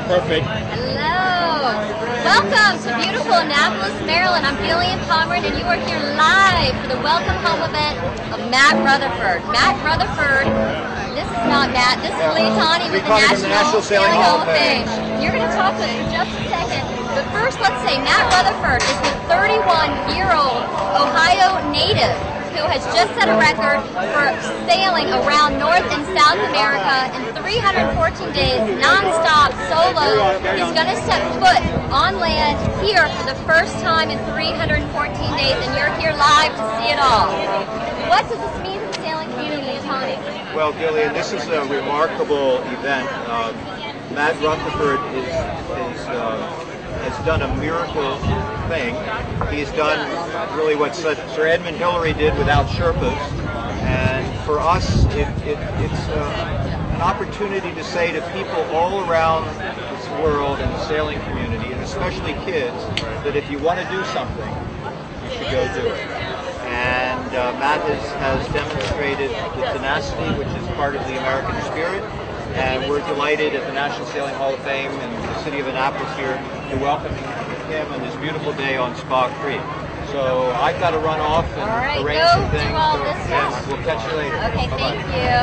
Perfect. Hello. Welcome to beautiful Annapolis, Maryland. I'm Gillian Pomeran, and you are here live for the Welcome Home event of Matt Rutherford. Matt Rutherford, this is not Matt, this is Lee Tani with the National Sailing Hall of Fame. You're going to talk to us in just a second, but first let's say Matt Rutherford is the 31-year-old Ohio native who has just set a record for sailing around North and South America in 314 days, non-stop, solo. He's going to set foot on land here for the first time in 314 days, and you're here live to see it all. What does this mean to the sailing community, Tony? Well, Gillian, this is a remarkable event. Matt Rutherford has done a miracle thing. He's done really what Sir Edmund Hillary did without Sherpas, and for us it's an opportunity to say to people all around this world and the sailing community, and especially kids, that if you want to do something, you should go do it. And Matt has demonstrated the tenacity, which is part of the American spirit. And we're delighted at the National Sailing Hall of Fame and the city of Annapolis here to welcome him on this beautiful day on Spa Creek. So I've got to run off and arrange some things. We'll catch you later. Okay, thank you.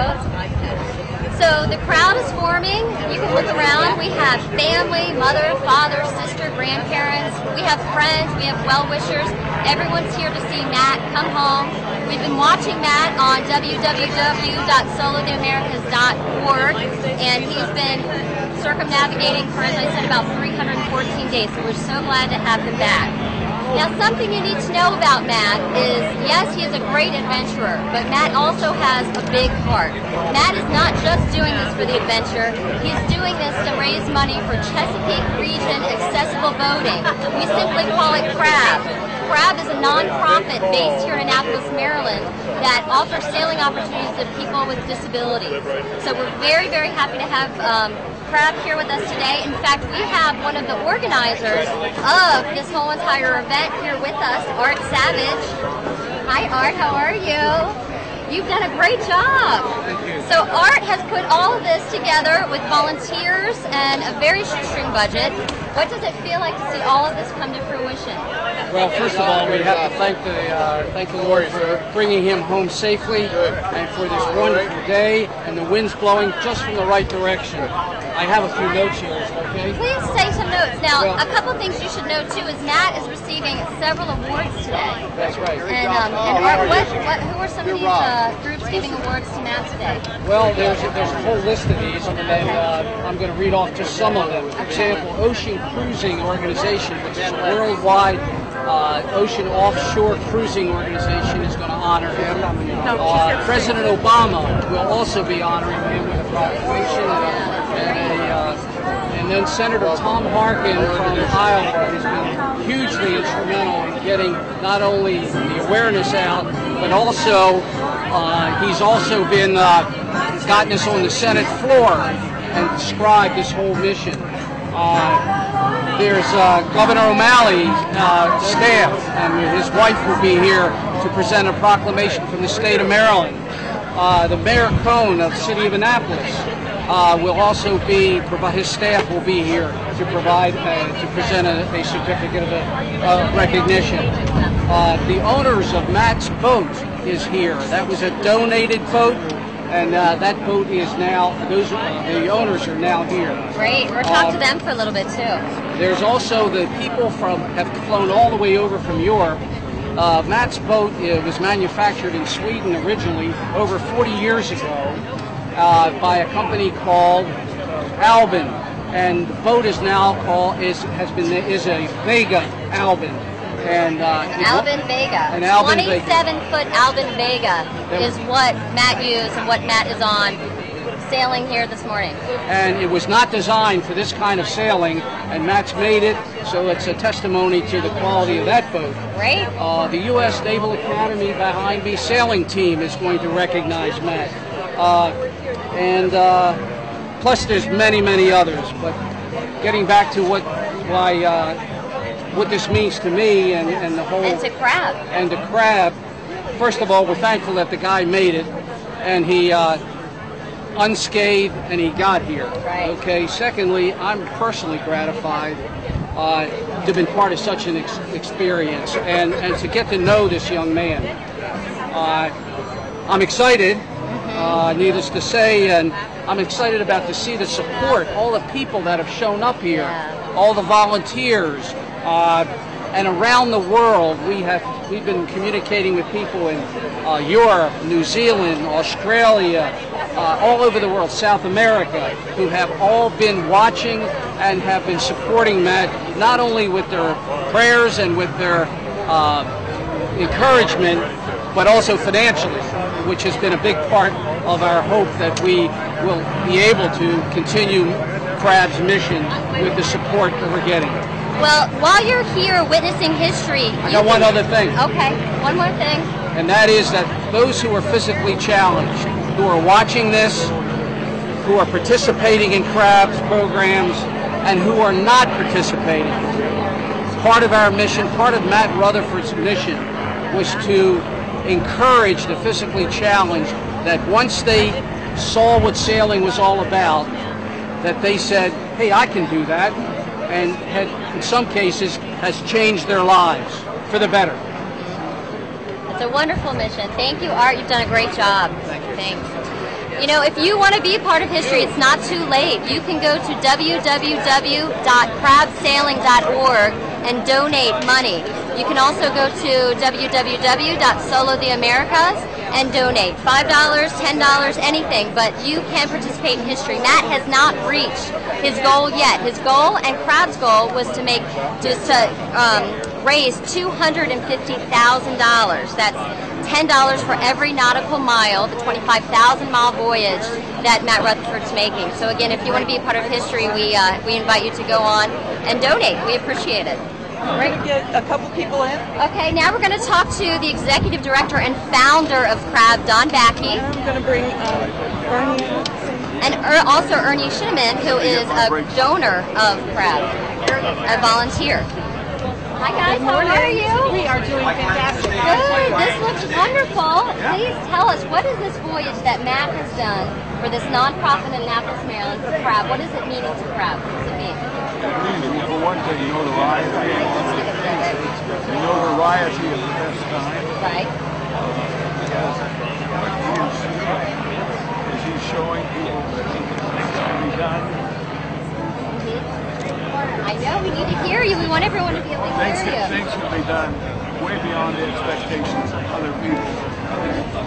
So the crowd is forming. You can look around. We have family, mother, father, sister, grandparents. We have friends. We have well-wishers. Everyone's here to see Matt come home. We've been watching Matt on www.solotheamericas.org, and he's been circumnavigating for, as I said, about 314 days, so we're so glad to have him back. Now, something you need to know about Matt is, yes, he is a great adventurer, but Matt also has a big heart. Matt is not just doing this for the adventure, he's doing this to raise money for Chesapeake Region Accessible Boating. We simply call it CRAB. CRAB is a non-profit based here in Annapolis, Maryland, that offers sailing opportunities to people with disabilities. So we're very, very happy to have CRAB here with us today. In fact, we have one of the organizers of this whole entire event here with us, Art Savage. Hi Art, how are you? You've done a great job. Thank you. So Art has put all of this together with volunteers and a very shoestring budget. What does it feel like to see all of this come to fruition? Well, first of all, we have to thank the Lord for bringing him home safely and for this wonderful day, and the wind's blowing just from the right direction. I have a few notes here, okay? Please say some notes. Now, a couple things you should know too is Matt is receiving several awards today. That's right. And Art, who are some of these groups giving awards to Matt today? Well, there's a whole list of these, and I'm going to read off just some of them. For example, Ocean Cruising Organization, which is a worldwide ocean offshore cruising organization, is going to honor him. President Obama will also be honoring him with a proclamation, and then Senator Tom Harkin from Iowa has been hugely instrumental in getting not only the awareness out, but also he's also been gotten us on the Senate floor and described this whole mission. There's Governor O'Malley's staff, and his wife will be here to present a proclamation from the state of Maryland. The Mayor Cohn of the city of Annapolis will also be, his staff will be here to provide, to present a certificate of recognition. The owners of Matt's boat is here. That was a donated boat. And that boat is now, the owners are now here. Great. We'll talk to them for a little bit too. There's also the people have flown all the way over from Europe. Matt's boat was manufactured in Sweden originally over 40 years ago by a company called Albin, and the boat is now is a Vega Albin. And Albin Vega. 27-foot Albin Vega is what Matt used and what Matt is on sailing here this morning. And it was not designed for this kind of sailing, and Matt's made it, so it's a testimony to the quality of that boat. Great. The U.S. Naval Academy behind me sailing team is going to recognize Matt. Plus there's many, many others. But getting back to what this means to me and the whole... And to CRAB. And to CRAB. First of all, we're thankful that the guy made it, and he unscathed and he got here. Right. Okay. Secondly, I'm personally gratified to have been part of such an experience and to get to know this young man. I'm excited, needless to say, and I'm excited about to see the support, all the people that have shown up here, all the volunteers, and around the world. We've been communicating with people in Europe, New Zealand, Australia, all over the world, South America, who have all been watching and have been supporting Matt, not only with their prayers and with their encouragement, but also financially, which has been a big part of our hope that we will be able to continue Crab's mission with the support that we're getting. Well, while you're here witnessing history, I got one other thing. Okay, one more thing. And that is that those who are physically challenged, who are watching this, who are participating in Crab's programs, and who are not participating, part of our mission, part of Matt Rutherford's mission, was to encourage the physically challenged that once they saw what sailing was all about, that they said, hey, I can do that, and had, in some cases, has changed their lives for the better. It's a wonderful mission. Thank you, Art. You've done a great job. Thank you. Thanks. You know, if you want to be a part of history, it's not too late. You can go to www.crabsailing.org and donate money. You can also go to www.solotheamericas and donate $5, $10, anything, but you can participate in history. Matt has not reached his goal yet. His goal and Crab's goal was to raise $250,000. That's $10 for every nautical mile, the 25,000-mile voyage that Matt Rutherford's making. So again, if you want to be a part of history, we invite you to go on and donate. We appreciate it. We're going to get a couple people in. Okay, now we're going to talk to the executive director and founder of Crab, Don Backey. And I'm going to bring Ernie. And also Ernie Shinneman, who is a donor of Crab, a volunteer. Hi guys, how are you? We are doing fantastic. Good, this looks wonderful. Please tell us, what is this voyage that Matt has done for this nonprofit in Annapolis, Maryland for Crab? What is it meaning to Crab? What does it mean? For one thing, notoriety. Notoriety is the best kind. Right. As he's showing people that things can be done. I know, we need to hear you. We want everyone to be able to hear you. Things can be done way beyond the expectations of other people.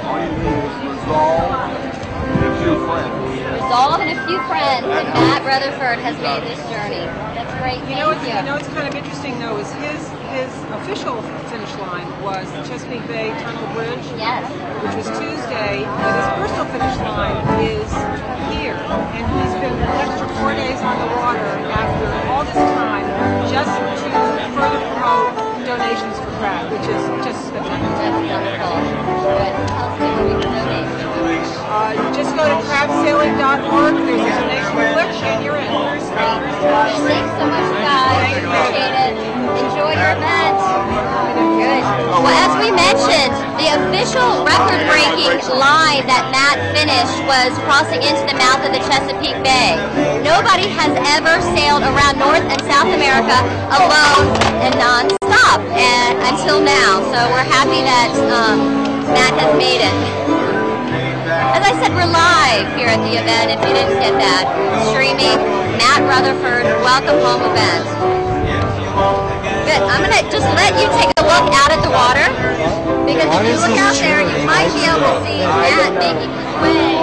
All you need is resolve and a few friends. Resolve and a few friends, and Matt Rutherford has made this journey. That's great. You know what's kind of interesting though is his official finish line was the Chesapeake Bay Tunnel Bridge, Yes. which was Tuesday, but his personal finish line is here, and he's been an extra 4 days on the water after all this time just to further promote donations for Crab, which is just spectacular. That's wonderful. Good. Tell us where we can donate. Just go to crabsailing.org. There's a donation click, and you're in. Thanks so much, guys. Appreciate it. Enjoy your event. Good. Well, as we mentioned, the official record-breaking line that Matt finished was crossing into the mouth of the Chesapeake Bay. Nobody has ever sailed around North and South America alone and non-stop until now. So we're happy that Matt has made it. As I said, we're live here at the event, if you didn't get that. Streaming Matt Rutherford Welcome Home event. Good. I'm going to just let you take a look out at the water, because if you look out there, you might be able to see Matt making his way.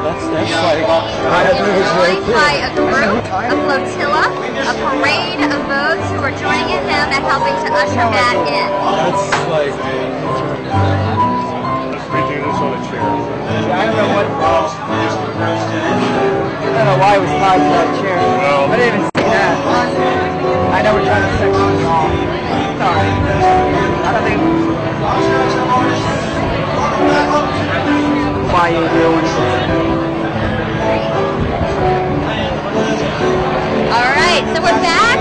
That's like He's joined by a group, a flotilla, a parade of boats who are joining him and helping to usher Matt in. That's like making this on a chair. I don't know what. I don't know why it was tied to that chair. I didn't even see that. I know we're trying to section it off. Sorry. I don't think. Why you doing it? All right, so we're back,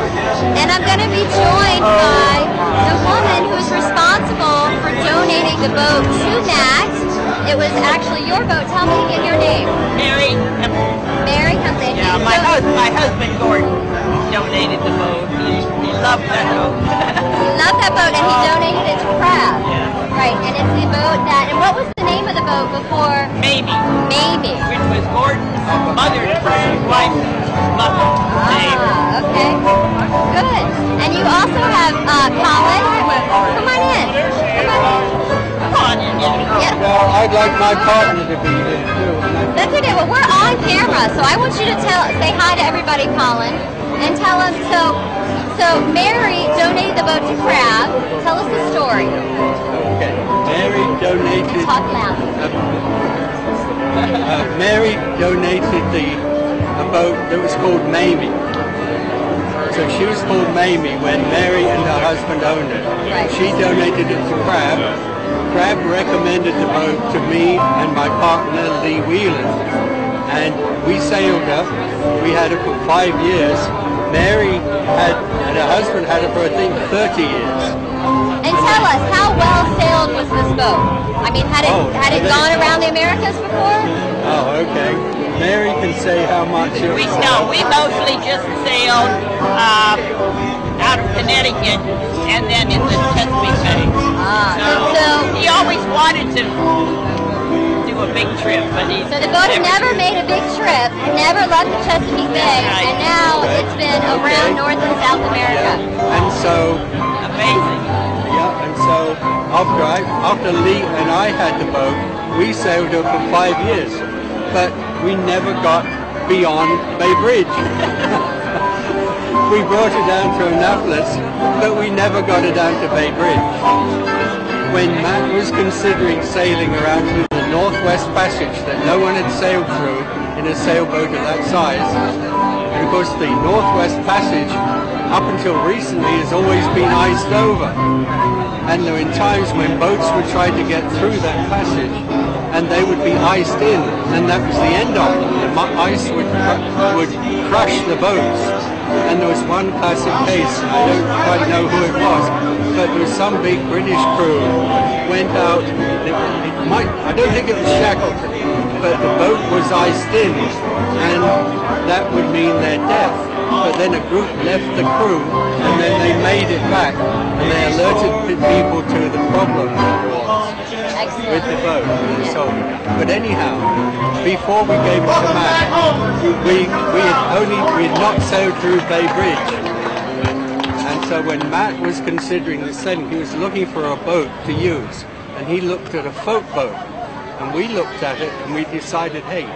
and I'm going to be joined by the woman who's responsible for donating the boat to Matt. it was actually your boat. Tell me again your name. Mary. Mary Company. Yeah, my husband Gordon donated the boat. He loved that boat. He loved that boat, and he donated it to Crab. Yeah. Right, and it's the boat that. And what was the name of the boat before? Maybe. Maybe. Which was Gordon's mother's wife's mother's name. Ah, okay. Good. And you also have Colin. Come on in. Come on in, Yep. Well, I'd like my partner to be here too. That's okay. Well, we're on camera, so I want you to say hi to everybody, Colin, and tell them. So Mary donated the boat to Crab. Tell us the story. Okay. Mary donated. Talk loud. Mary donated a boat that was called Mamie. So she was called Mamie when Mary and her husband owned it. Right. She donated it to Crab. Crab recommended the boat to me and my partner Lee Whelan, and we sailed her. We had her for 5 years. Mary and her husband had her for I think 30 years. And tell us, how well sailed was this boat? I mean, had it gone around the Americas before? Oh, okay. Mary can say how much it was. We mostly just sailed out of Connecticut and then in the Chesapeake Bay. So he always wanted to do a big trip, but So the boat had never made a big trip, never left the Chesapeake Bay, and now it's been around North and South America. Yeah. And so amazing. Yeah, and so after Lee and I had the boat, we sailed her for 5 years, but we never got beyond Bay Bridge. We brought her down to Annapolis, but we never got her down to Bay Bridge. When Matt was considering sailing around through the Northwest Passage that no one had sailed through in a sailboat of that size, and of course the Northwest Passage up until recently has always been iced over, and there were times when boats would try to get through that passage and they would be iced in, and that was the end of it. The ice would crush the boats. And there was one classic case, I don't quite know who it was, but there was some big British crew went out, I don't think it was Shackleton, but the boat was iced in, and that would mean their death. But then a group left the crew, and then they made it back, and they alerted people to the problem with the boat. So, but anyhow, before we gave it to Matt, we had not sailed through Bay Bridge, and so when Matt was considering the sailing, he was looking for a boat to use, and he looked at a folk boat, and we looked at it, and we decided, hey,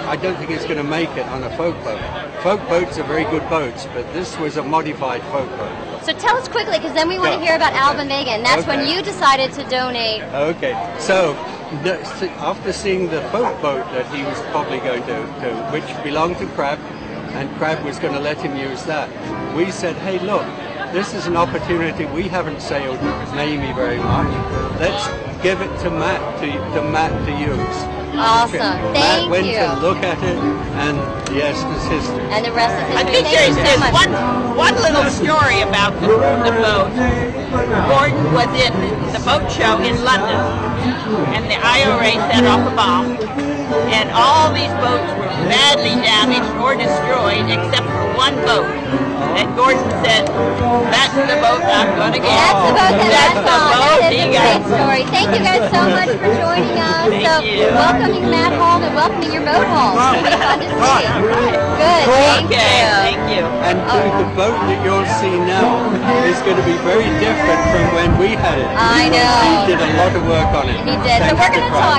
I don't think it's going to make it on a folk boat. Folk boats are very good boats, but this was a modified folk boat. So tell us quickly, because then we want to hear about Alvin Megan. That's when you decided to donate. Okay, so after seeing the folk boat that he was probably going to which belonged to Crab, and Crab was going to let him use that, we said, hey, look, this is an opportunity. We haven't sailed Mamie very much. Let's give it to Matt to use. Awesome. Thank Matt went you. to look at it, and yes, it's history. And the rest is history. I think Thank you so much. one little story about the boat. Gordon was in the boat show in London, and the IRA set off a bomb, and all these boats were badly damaged or destroyed except for one boat. And Gordon said, "That's the boat I'm going to get." That's the boat That's the boat That is a great story. Thank you guys so much for joining us. Thank you. Welcoming Matt home and welcoming your boat home. It's really fun to see. Good. Thank you. Thank you. And the boat that you'll see now is going to be very different from when we had it. I know. He did a lot of work on it. He did. So Thanks we're to going to Crab. talk.